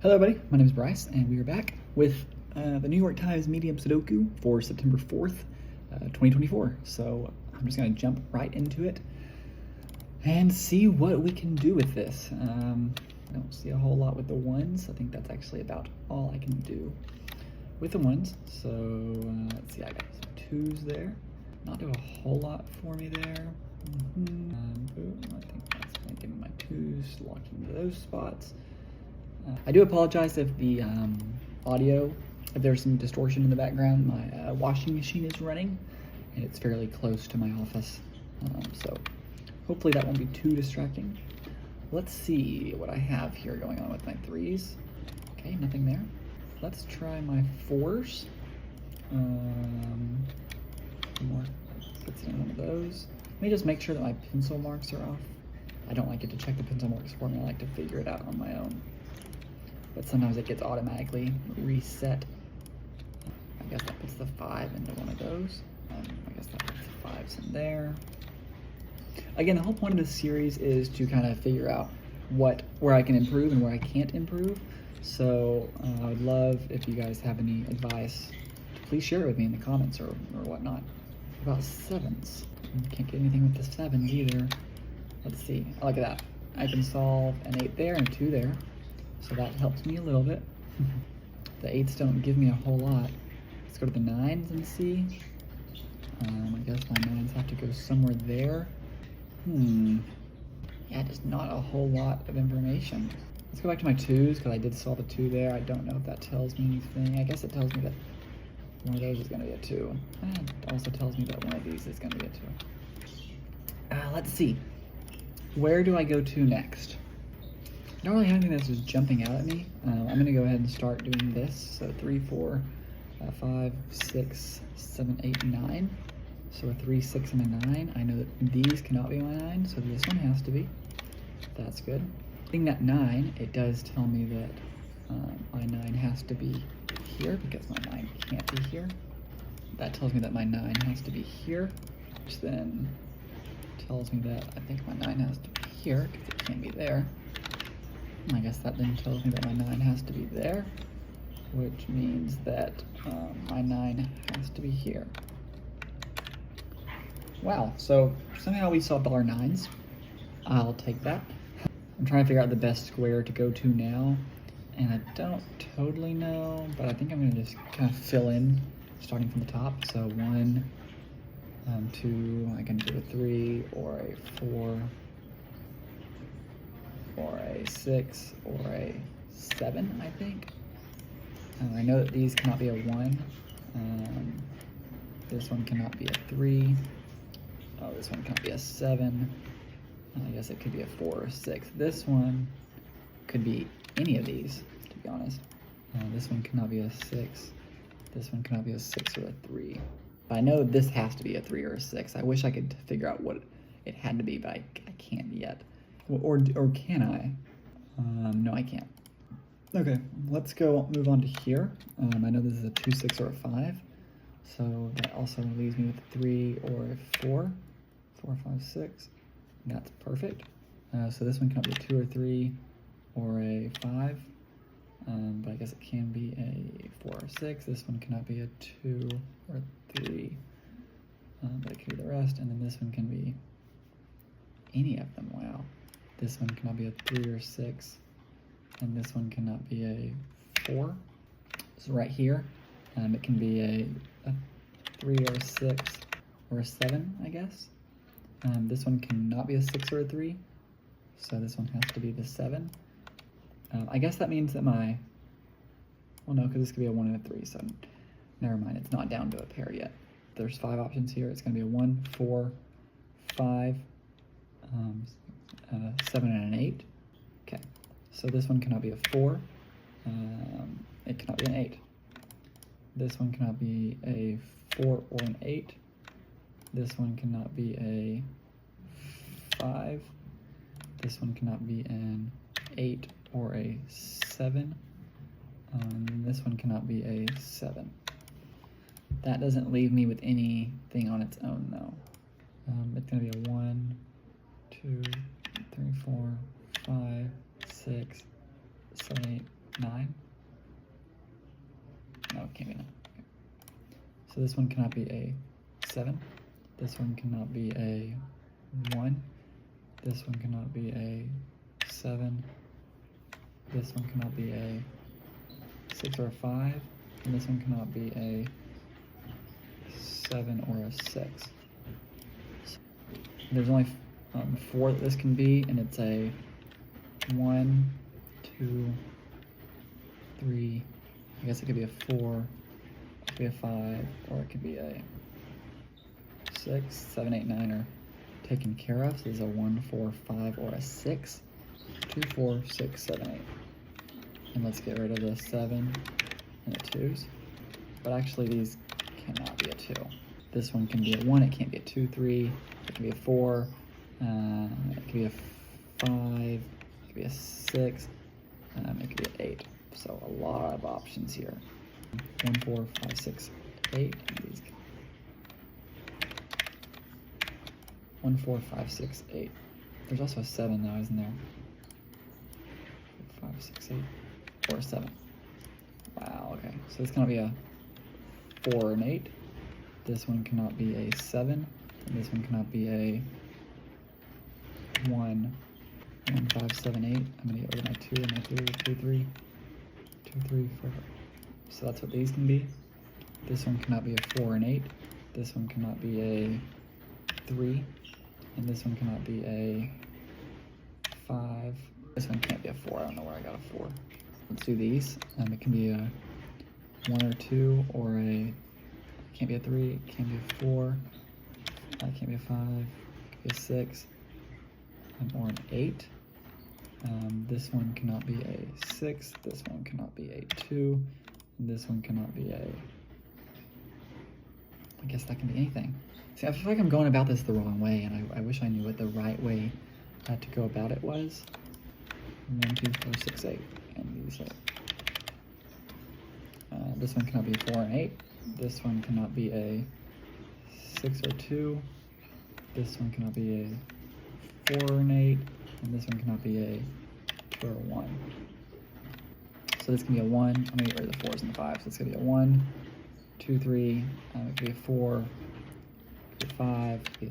Hello everybody, my name is Bryce and we are back with the New York Times Medium Sudoku for September 4th, 2024. So I'm just going to jump right into it and see what we can do with this. I don't see a whole lot with the ones. I think that's actually about all I can do with the ones. So let's see, I got some twos there. Not do a whole lot for me there. I think that's going to give me my twos, locking into those spots. I do apologize if the audio, if there's some distortion in the background. My washing machine is running and it's fairly close to my office, so hopefully that won't be too distracting. Let's see what I have here going on with my threes. Okay, nothing there. Let's try my fours. More fits in one of those. Let me just make sure that my pencil marks are off. I don't like it to check the pencil marks for me. I like to figure it out on my own. But sometimes it gets automatically reset. I guess that puts the 5 into one of those. I guess that puts the 5s in there. Again, the whole point of this series is to kind of figure out where I can improve and where I can't improve. So I would love if you guys have any advice. Please share it with me in the comments or whatnot. About 7s. Can't get anything with the 7s either. Let's see. Oh, look at that. I can solve an 8 there and a 2 there. So that helps me a little bit. The 8s don't give me a whole lot. Let's go to the 9s and see. I guess my 9s have to go somewhere there. Yeah, just not a whole lot of information. Let's go back to my 2s because I did solve a 2 there. I don't know if that tells me anything. I guess it tells me that one of those is going to be a 2. It also tells me that one of these is going to be a 2. Let's see. Where do I go to next? I don't really have anything that's just jumping out at me. I'm going to go ahead and start doing this. So 3, 4, 5, 6, 7, 8, 9. So a 3, 6, and a 9. I know that these cannot be my 9, so this one has to be. That's good. Being that 9, it does tell me that my 9 has to be here because my 9 can't be here. That tells me that my 9 has to be here, which then tells me that I think my 9 has to be here because it can't be there. I guess that then tells me that my 9 has to be there, which means that my 9 has to be here. Wow, so somehow we solved all our 9s. I'll take that. I'm trying to figure out the best square to go to now, and I don't totally know, but I think I'm going to just kind of fill in, starting from the top. So 1, 2, I can do a 3, or a 4, or a 6, or a 7, I think. I know that these cannot be a 1. This one cannot be a 3. Oh, this one cannot be a 7. I guess it could be a 4 or 6. This one could be any of these, to be honest. This one cannot be a 6. This one cannot be a 6 or a 3. But I know this has to be a 3 or a 6. I wish I could figure out what it had to be, but I can't yet. Or can I? No, I can't. Okay, let's move on to here. I know this is a 2, 6, or a 5. So that also leaves me with a 3 or a 4. 4, 5, 6. That's perfect. So this one cannot be a 2 or 3 or a 5. But I guess it can be a 4 or 6. This one cannot be a 2 or 3. But it can be the rest. And then this one can be any of them. Wow. This one cannot be a 3 or 6, and this one cannot be a 4. So right here, it can be a 3 or a 6 or a 7, I guess. This one cannot be a 6 or a 3, so this one has to be the 7. I guess that means that well, no, because this could be a 1 and a 3, so never mind, it's not down to a pair yet. There's 5 options here. It's going to be a 1, 4, 5, 7, and an 8. Okay, so this one cannot be a 4. It cannot be an 8. This one cannot be a 4 or an 8. This one cannot be a 5. This one cannot be an 8 or a 7. This one cannot be a 7. That doesn't leave me with anything on its own, though. It's going to be a 1, 2, 3, 4, 5, 6, 7, 9? No, it can't be 9. Okay. So this one cannot be a 7. This one cannot be a 1. This one cannot be a 7. This one cannot be a 6 or a 5. And this one cannot be a 7 or a 6. So there's only 4 that this can be, and it's a 1, 2, 3. I guess it could be a 4, it could be a 5, or it could be a 6, 7, 8, 9 are taken care of. So there's a 1, 4, 5, or a 6. 2, 4, 6, 7, 8. And let's get rid of the 7 and the 2s. But actually these cannot be a 2. This one can be a 1, it can't be a 2, 3, it can be a 4, it can be a 5, it can be a 6, it can be an 8. So a lot of options here. 1, 4, 5, 6, 8. And these 1, 4, 5, 6, 8. There's also a 7 now, isn't there? 5, 6, 8, or a 7. Wow, okay. So this cannot be a 4 and 8. This one cannot be a 7. And this one cannot be a 1, 5, 7, 8. I'm going to get rid of my 2 and my 3, 2, 3, 2, 3, 4. So that's what these can be. This one cannot be a 4 and 8. This one cannot be a 3. And this one cannot be a 5. This one can't be a 4. I don't know where I got a 4. Let's do these. It can be a 1 or 2, or it can't be a 3, it can't be a 4, it can't be a 5, it can be a 6, or an 8. This one cannot be a 6, this one cannot be a 2, and this one cannot be a... I guess that can be anything. See, I feel like I'm going about this the wrong way, and I wish I knew what the right way to go about it was. 1, 2, 4, 6, 8, and these 8. This one cannot be 4 and 8. This one cannot be a 6 or 2. This one cannot be a 4 and 8. And this one cannot be a 2 or a 1. So this can be a 1. I'm going to get rid of the 4s and the 5s. So it's going to be a 1, 2, 3. It could be a 4. It could be a 5. It could be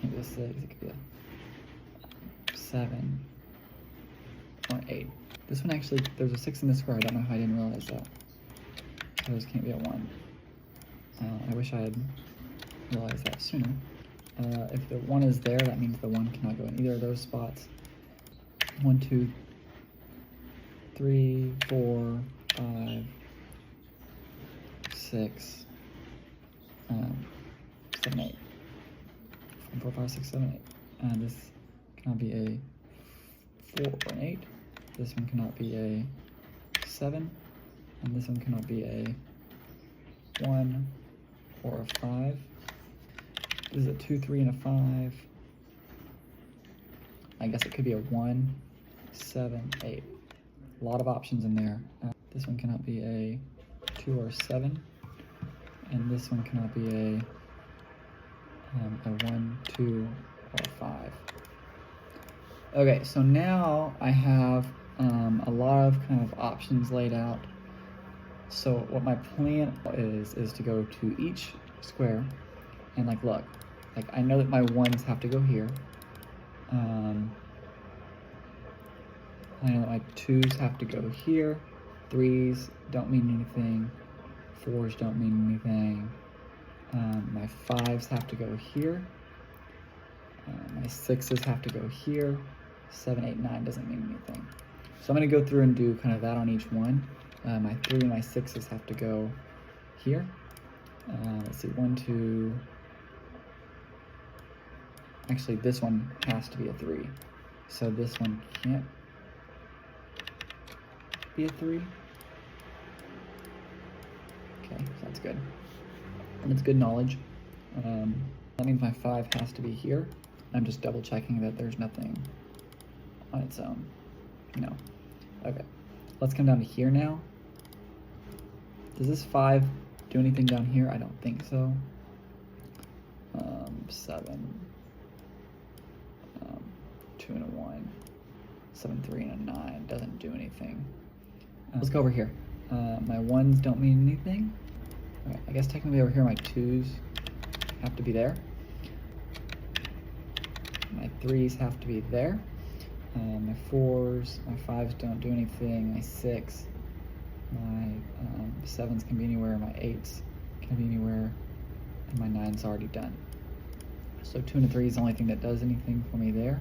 can't be a 6. It could be a 7 or an 8. This one actually, there's a 6 in this square. I don't know how I didn't realize that. So this can't be a 1. I wish I had realized that sooner. If the 1 is there, that means the 1 cannot go in either of those spots. 1, 2, 3, 4, 5, 6, 7, 8. 1, 4, 5, 6, 7, 8. This cannot be a 4 or an 8. This one cannot be a 7. And this one cannot be a 1 or a 5. This is a 2, 3, and a 5. I guess it could be a 1, 7, 8. A lot of options in there. This one cannot be a 2 or a 7. And this one cannot be a 1, 2, or a 5. Okay, so now I have a lot of kind of options laid out. So what my plan is to go to each square and like look, like I know that my 1s have to go here. I know that my 2s have to go here. 3s don't mean anything. 4s don't mean anything. My 5s have to go here. My 6s have to go here. 7, 8, 9 doesn't mean anything. So I'm going to go through and do kind of that on each one. My 3 and my 6s have to go here. Let's see, 1, 2. Actually, this one has to be a 3. So this one can't be a 3. Okay, so that's good. And it's good knowledge. That means my 5 has to be here. I'm just double checking that there's nothing on its own. No. Okay. Let's come down to here now. Does this 5 do anything down here? I don't think so. 7. 2 and a 1. 7, 3 and a 9 doesn't do anything. Let's go over here. My 1s don't mean anything. Okay, I guess technically over here my 2s have to be there. My 3s have to be there. My 4s, my 5s don't do anything. My 6, my 7s can be anywhere. My 8s can be anywhere. And my 9's already done. So 2 and a 3 is the only thing that does anything for me there,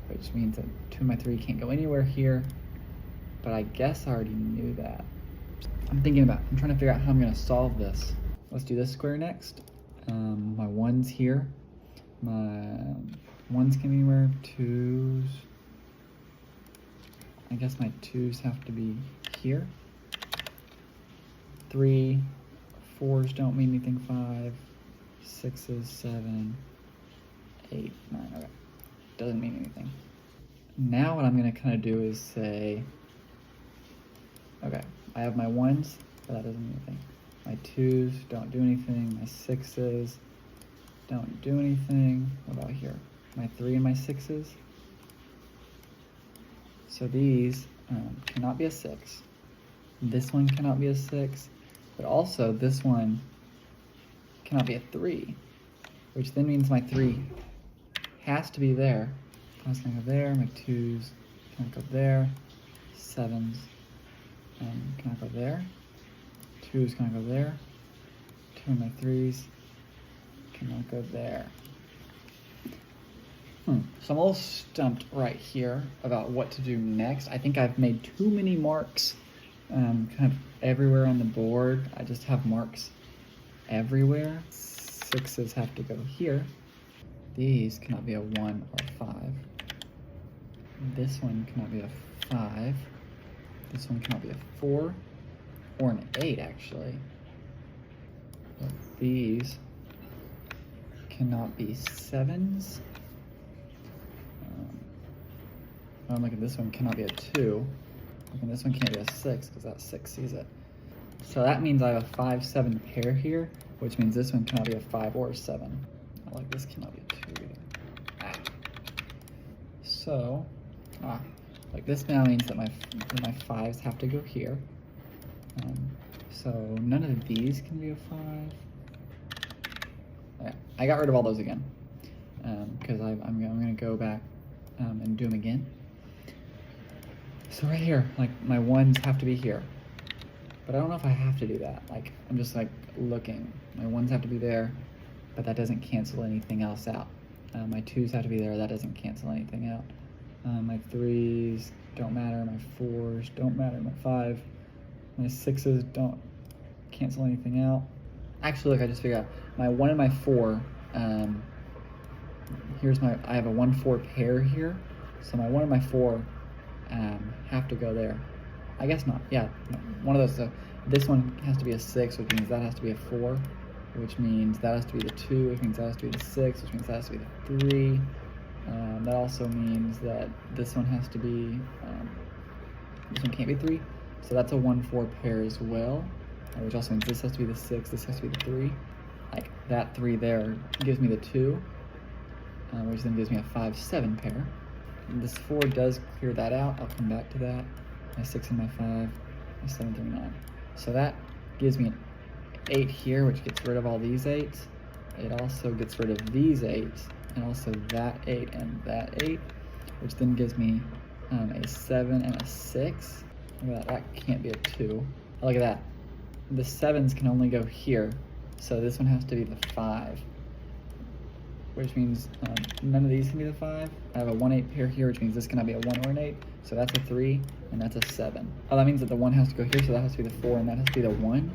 which means that 2 and my 3 can't go anywhere here, but I guess I already knew that. I'm trying to figure out how I'm gonna solve this. Let's do this square next. My 1's here. My 1's can be anywhere, 2's. I guess my 2's have to be here. 3, 4's don't mean anything, 5, 6's, 7, 8, 9, okay. Doesn't mean anything. Now what I'm gonna kind of do is say, okay, I have my 1's, but that doesn't mean anything. My 2's don't do anything. My 6's don't do anything. What about here? My 3 and my 6's. So these cannot be a 6. This one cannot be a 6, but also this one cannot be a 3, which then means my 3 has to be there. 5's gonna go there. My 2's cannot go there. 7's cannot go there. 2's cannot go there. 2 of my 3's cannot go there. So I'm a little stumped right here about what to do next. I think I've made too many marks kind of everywhere on the board. I just have marks everywhere. 6's have to go here. These cannot be a 1 or a 5. This one cannot be a 5. This one cannot be a 4 or an 8 actually. But these cannot be 7's. Oh, look at this one cannot be a 2. And this one can't be a 6 because that 6 sees it. So that means I have a 5-7 pair here, which means this one cannot be a 5 or a 7. Like this cannot be a 2 either. So, like this now means that my 5's have to go here. So none of these can be a 5. Okay, I got rid of all those again because I'm going to go back and do them again. So right here, like my 1's have to be here, but I don't know if I have to do that. Like I'm just like looking. My 1's have to be there, but that doesn't cancel anything else out. My 2's have to be there. That doesn't cancel anything out. My 3's don't matter. My 4's don't matter. My 5, my 6's don't cancel anything out. Actually, look, I just figured out my 1 and my 4. I have a 1-4 pair here, so my 1 and my 4 have to go there. I guess not. Yeah, no, one of those. So this one has to be a 6, which means that has to be a 4, which means that has to be the 2, which means that has to be the 6, which means that has to be the 3. That also means that this one has to be, this one can't be 3, so that's a 1-4 pair as well, which also means this has to be the 6, this has to be the 3. Like that 3 there gives me the 2, which then gives me a 5-7 pair. And this 4 does clear that out. I'll come back to that. My 6 and my 5, my 7 through 9. So that gives me an 8 here, which gets rid of all these 8s. It also gets rid of these 8s, and also that 8 and that 8, which then gives me a 7 and a 6. Look at that, that can't be a 2. Oh, look at that. The 7s can only go here, so this one has to be the 5, which means none of these can be the 5. I have a 1-8 pair here, which means this cannot be a 1 or an 8, so that's a 3, and that's a 7. Oh, that means that the 1 has to go here, so that has to be the 4, and that has to be the 1,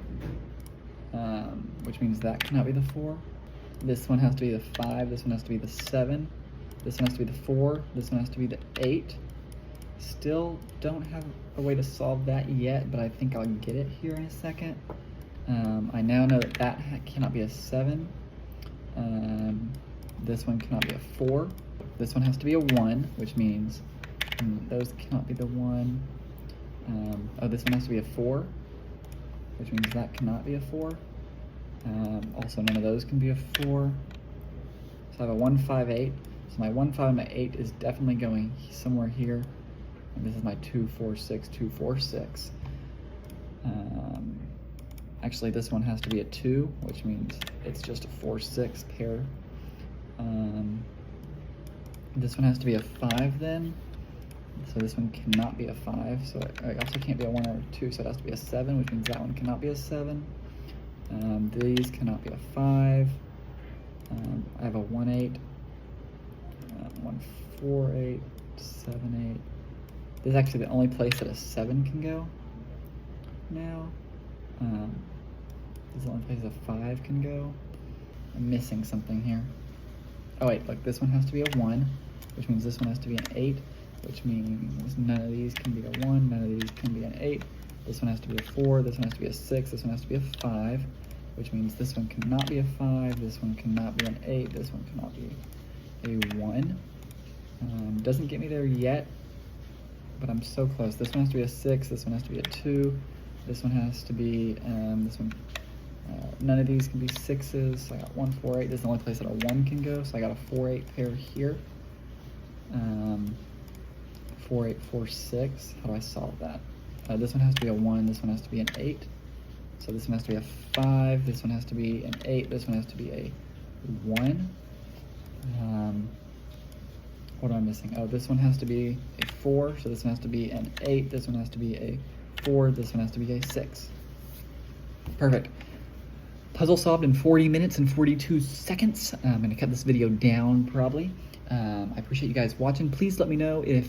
which means that cannot be the 4. This one has to be the 5, this one has to be the 7, this one has to be the 4, this one has to be the 8. Still don't have a way to solve that yet, but I think I'll get it here in a second. I now know that that cannot be a 7. This one cannot be a 4. This one has to be a 1, which means those cannot be the 1. Oh, this one has to be a 4, which means that cannot be a 4. Also, none of those can be a 4. So I have a 1, 5, 8. So my 1, 5, and my 8 is definitely going somewhere here. And this is my 2, 4, 6, 2, 4, 6. Actually, this one has to be a 2, which means it's just a 4, 6 pair. This one has to be a 5 then. So this one cannot be a 5. So it also can't be a 1 or a 2, so it has to be a 7, which means that one cannot be a 7. These cannot be a 5. I have a 1, 8, 1, 4, 8, 7, 8. This is actually the only place that a 7 can go now. This is the only place a 5 can go. I'm missing something here. Oh wait, look, this one has to be a 1, which means this one has to be an 8, which means none of these can be a 1, none of these can be an 8. This one has to be a 4, this one has to be a 6, this one has to be a 5, which means this one cannot be a 5, this one cannot be an 8, this one cannot be a 1. Doesn't get me there yet, but I'm so close. This one has to be a 6, this one has to be a 2, this one has to be, none of these can be 6s, so I got 1, 4, 8. This is the only place that a 1 can go, so I got a 4, 8 pair here. 4, 8, 4, 6. How do I solve that? This one has to be a 1, this one has to be an 8. So this one has to be a 5, this one has to be an 8, this one has to be a 1. What am I missing? Oh, this one has to be a 4, so this one has to be an 8, this one has to be a 4, this one has to be a 6. Perfect. Puzzle solved in 40 minutes and 42 seconds. I'm gonna cut this video down probably. I appreciate you guys watching. Please let me know if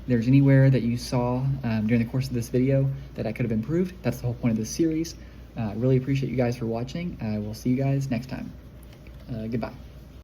there's anywhere that you saw during the course of this video that I could have improved. That's the whole point of this series. I really appreciate you guys for watching. I will see you guys next time. Goodbye.